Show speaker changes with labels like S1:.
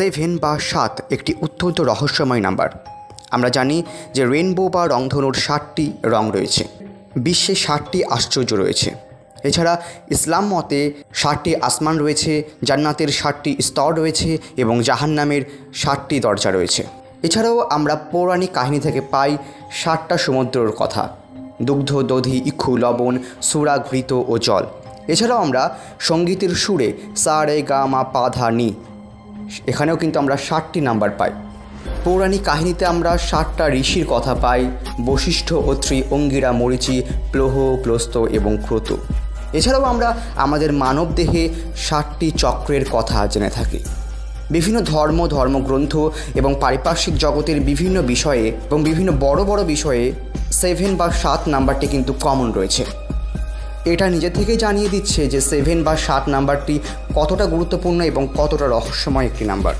S1: 7 বা 7 একটি অত্যন্ত রহস্যময় নাম্বার। আমরা জানি যে রেইনবো বা রংধনুর 7টি রং রয়েছে, বিশ্বে 7টি আশ্চর্য রয়েছে। এছাড়া ইসলাম মতে 7টি আসমান রয়েছে, জান্নাতের 7টি স্তর রয়েছে এবং জাহান্নামের 7টি দরজা রয়েছে। এছাড়াও আমরা পৌরাণিক কাহিনী থেকে পাই 7টা সমুদ্রের কথা: দুগ্ধ, দধি, ইক্ষু, লবণ, সুরা, ঘৃত ও জল। এছাড়াও আমরা সঙ্গীতের সুরে সা রে গা মা পা ধা নি, এখানেও কিন্তু আমরা 7টি নাম্বার পাই। পৌরাণিক কাহিনীতে আমরা 7টা ঋষির কথা পাই: বশিষ্ঠ, অত্রি, অঙ্গিরা, মরীচি, প্লহ, প্লস্ত এবং ক্রতু। এছাড়াও আমরা আমাদের মানব দেহে 7টি চক্রের কথা জেনে থাকি। বিভিন্ন ধর্মগ্রন্থ এবং পারিপার্শ্বিক জগতের বিভিন্ন বিষয়ে এবং বিভিন্ন বড় বড় বিষয়ে 7 বা 7 নাম্বারটি কিন্তু কমন রয়েছে। এটা নিজে থেকেই জানিয়ে দিচ্ছে যে 7 বা 7 নাম্বারটি কতটা গুরুত্বপূর্ণ এবং কতটা রহস্যময় একটি নাম্বার।